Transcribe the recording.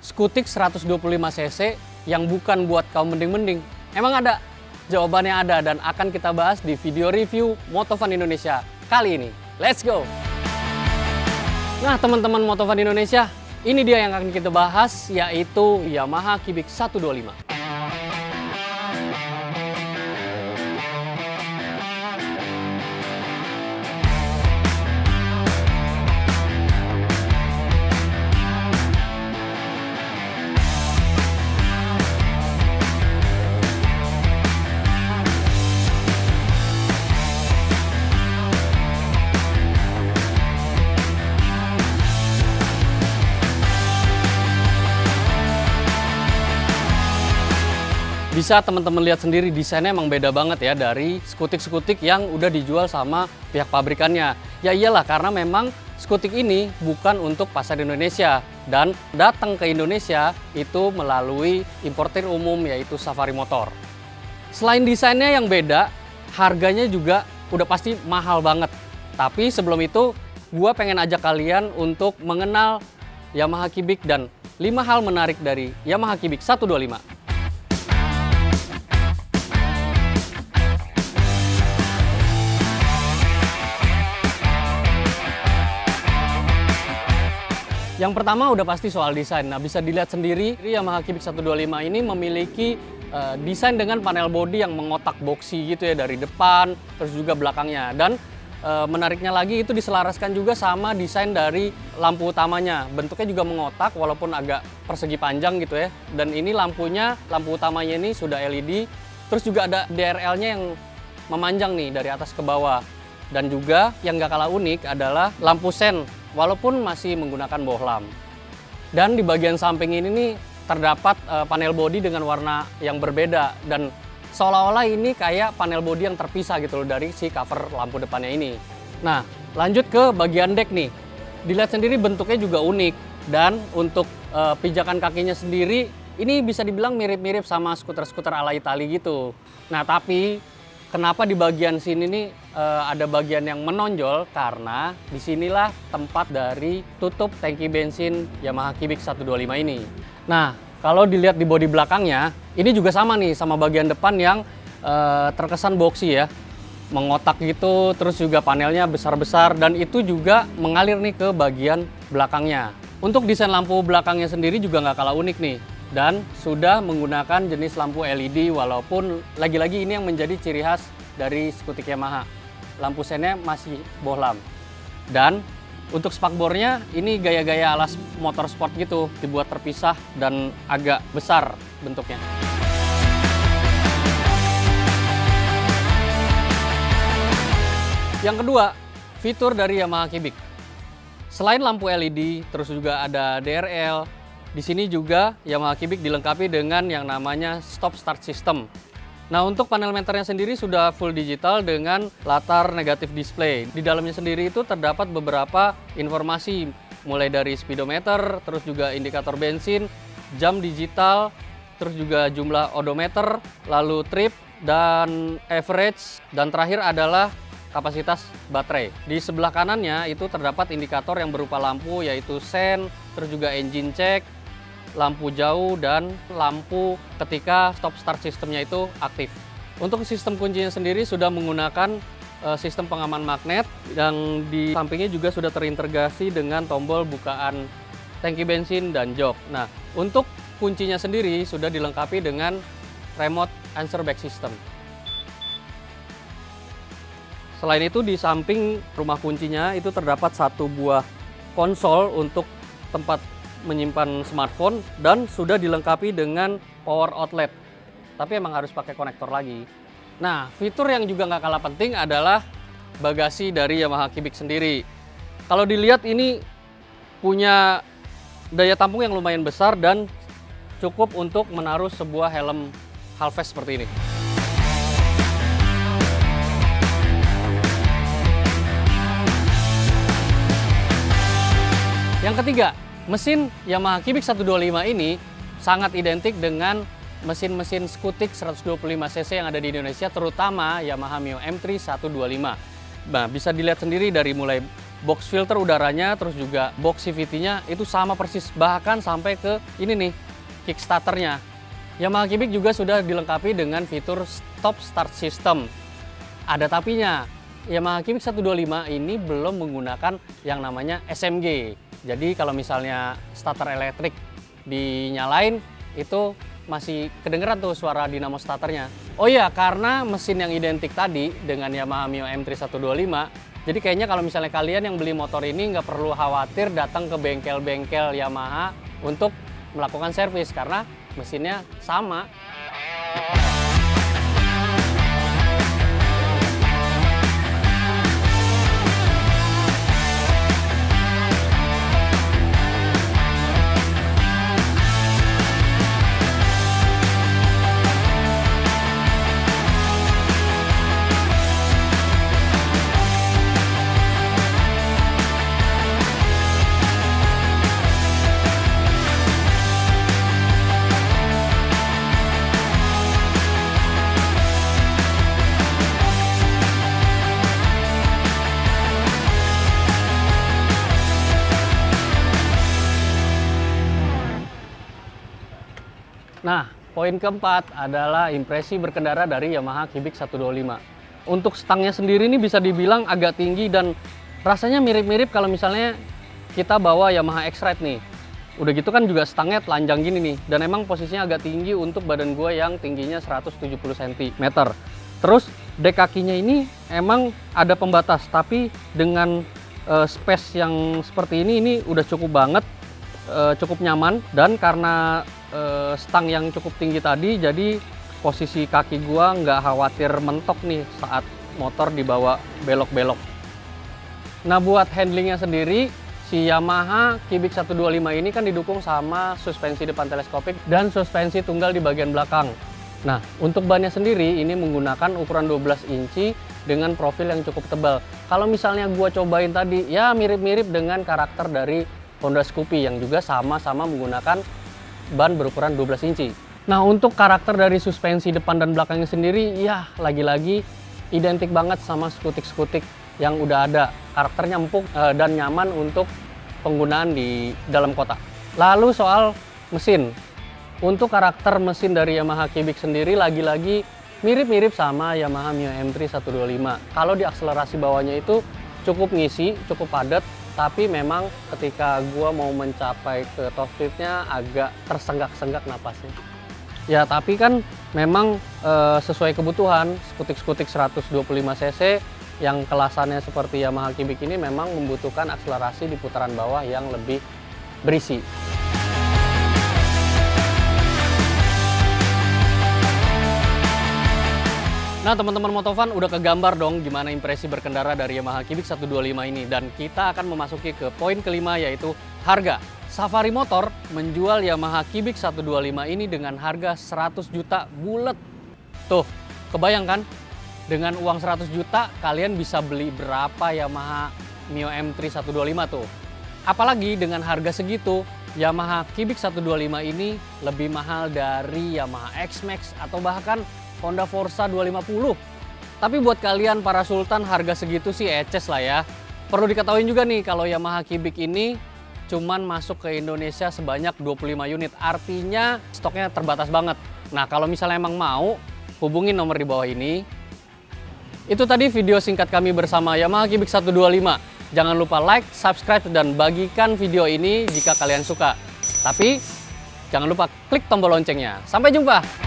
skutik 125 cc yang bukan buat kaum mending-mending? Emang ada? Jawabannya ada dan akan kita bahas di video review Motovun Indonesia kali ini. Let's go! Nah teman-teman Motovun Indonesia, ini dia yang akan kita bahas, yaitu Yamaha Kibik 125. Bisa teman-teman lihat sendiri, desainnya emang beda banget ya dari skutik-skutik yang udah dijual sama pihak pabrikannya. Ya iyalah, karena memang skutik ini bukan untuk pasar Indonesia dan datang ke Indonesia itu melalui importir umum yaitu Safari Motor. Selain desainnya yang beda, harganya juga udah pasti mahal banget. Tapi sebelum itu, gua pengen ajak kalian untuk mengenal Yamaha Kibik dan 5 hal menarik dari Yamaha Kibik 125. Yang pertama udah pasti soal desain. Nah, bisa dilihat sendiri, Yamaha Kibik 125 ini memiliki desain dengan panel bodi yang mengotak boxy gitu ya, dari depan terus juga belakangnya. Dan menariknya lagi itu diselaraskan juga sama desain dari lampu utamanya. Bentuknya juga mengotak walaupun agak persegi panjang gitu ya. Dan ini lampu utamanya ini sudah LED. Terus juga ada DRL-nya yang memanjang nih dari atas ke bawah. Dan juga yang gak kalah unik adalah lampu sen, walaupun masih menggunakan bohlam. Dan di bagian samping ini nih terdapat panel bodi dengan warna yang berbeda. Dan seolah-olah ini kayak panel bodi yang terpisah gitu loh dari si cover lampu depannya ini. Nah, lanjut ke bagian deck nih. Dilihat sendiri bentuknya juga unik. Dan untuk pijakan kakinya sendiri, ini bisa dibilang mirip-mirip sama skuter-skuter ala Itali gitu. Nah, tapi kenapa di bagian sini nih ada bagian yang menonjol? Karena disinilah tempat dari tutup tangki bensin Yamaha Kibik 125 ini. Nah, kalau dilihat di bodi belakangnya, ini juga sama nih sama bagian depan yang terkesan boxy ya. Mengotak gitu, terus juga panelnya besar-besar dan itu juga mengalir nih ke bagian belakangnya. Untuk desain lampu belakangnya sendiri juga nggak kalah unik nih. Dan sudah menggunakan jenis lampu LED walaupun lagi-lagi ini yang menjadi ciri khas dari skutik Yamaha. Lampu sennya masih bohlam. Dan untuk spakbornya ini gaya-gaya ala motor sport gitu, dibuat terpisah dan agak besar bentuknya. Yang kedua, fitur dari Yamaha Kibik. Selain lampu LED, terus juga ada DRL. Di sini juga Yamaha Kibik dilengkapi dengan yang namanya stop start system. Nah, untuk panel meternya sendiri sudah full digital dengan latar negatif display. Di dalamnya sendiri itu terdapat beberapa informasi, mulai dari speedometer, terus juga indikator bensin, jam digital, terus juga jumlah odometer, lalu trip dan average, dan terakhir adalah kapasitas baterai. Di sebelah kanannya itu terdapat indikator yang berupa lampu yaitu sen, terus juga engine check, lampu jauh, dan lampu ketika stop start sistemnya itu aktif. Untuk sistem kuncinya sendiri sudah menggunakan sistem pengaman magnet, yang di sampingnya juga sudah terintegrasi dengan tombol bukaan tangki bensin dan jok. Nah, untuk kuncinya sendiri sudah dilengkapi dengan remote answer back system. Selain itu di samping rumah kuncinya itu terdapat satu buah konsol untuk tempat menyimpan smartphone dan sudah dilengkapi dengan power outlet, tapi emang harus pakai konektor lagi. Nah, fitur yang juga nggak kalah penting adalah bagasi dari Yamaha Kibik sendiri. Kalau dilihat ini punya daya tampung yang lumayan besar dan cukup untuk menaruh sebuah helm half face seperti ini. Yang ketiga, mesin Yamaha Kibik 125 ini sangat identik dengan mesin-mesin skutik 125 cc yang ada di Indonesia, terutama Yamaha Mio M3 125. Nah, bisa dilihat sendiri dari mulai box filter udaranya, terus juga box CVT-nya itu sama persis, bahkan sampai ke ini nih, kickstarternya. Yamaha Cubic juga sudah dilengkapi dengan fitur stop start system. Ada tapinya, Yamaha Cubic 125 ini belum menggunakan yang namanya SMG. Jadi kalau misalnya starter elektrik dinyalain, itu masih kedengeran tuh suara dinamo starternya. Oh iya, karena mesin yang identik tadi dengan Yamaha Mio M3 125, jadi kayaknya kalau misalnya kalian yang beli motor ini nggak perlu khawatir datang ke bengkel-bengkel Yamaha untuk melakukan servis, karena mesinnya sama. Nah, poin keempat adalah impresi berkendara dari Yamaha Cubic 125. Untuk stangnya sendiri ini bisa dibilang agak tinggi dan rasanya mirip-mirip kalau misalnya kita bawa Yamaha X-Ride nih. Udah gitu kan juga stangnya telanjang gini nih, dan emang posisinya agak tinggi untuk badan gue yang tingginya 170 cm. Terus dek kakinya ini emang ada pembatas, tapi dengan space yang seperti ini udah cukup banget, cukup nyaman. Dan karena stang yang cukup tinggi tadi, jadi posisi kaki gua nggak khawatir mentok nih saat motor dibawa belok-belok. Nah, buat handlingnya sendiri, si Yamaha Cubic 125 ini kan didukung sama suspensi depan teleskopik dan suspensi tunggal di bagian belakang. Nah, untuk bannya sendiri ini menggunakan ukuran 12 inci dengan profil yang cukup tebal. Kalau misalnya gua cobain tadi, ya mirip-mirip dengan karakter dari Honda Scoopy yang juga sama-sama menggunakan ban berukuran 12 inci. Nah, untuk karakter dari suspensi depan dan belakangnya sendiri, ya lagi-lagi identik banget sama skutik-skutik yang udah ada. Karakternya empuk dan nyaman untuk penggunaan di dalam kota. Lalu soal mesin. Untuk karakter mesin dari Yamaha Cubic sendiri lagi-lagi mirip-mirip sama Yamaha Mio M3 125. Kalau di akselerasi bawahnya itu cukup ngisi, cukup padat. Tapi memang ketika gua mau mencapai ke top speednya agak tersenggak-senggak napasnya. Ya, tapi kan memang sesuai kebutuhan, skutik-skutik 125 cc yang kelasannya seperti Yamaha Cubic ini memang membutuhkan akselerasi di putaran bawah yang lebih berisi. Nah, teman-teman motovan udah kegambar dong gimana impresi berkendara dari Yamaha Cubic 125 ini. Dan kita akan memasuki ke poin kelima, yaitu harga. Safari Motor menjual Yamaha Cubic 125 ini dengan harga 100 juta bulet. Tuh, kebayang kan? Dengan uang 100 juta kalian bisa beli berapa Yamaha Mio M3 125 tuh. Apalagi dengan harga segitu, Yamaha Cubic 125 ini lebih mahal dari Yamaha X-Max atau bahkan Honda Forza 250. Tapi buat kalian para sultan, harga segitu sih eces lah ya. Perlu diketahui juga nih kalau Yamaha Cubic ini cuman masuk ke Indonesia sebanyak 25 unit. Artinya stoknya terbatas banget. Nah, kalau misalnya emang mau, hubungin nomor di bawah ini. Itu tadi video singkat kami bersama Yamaha Cubic 125. Jangan lupa like, subscribe, dan bagikan video ini jika kalian suka. Tapi jangan lupa klik tombol loncengnya. Sampai jumpa!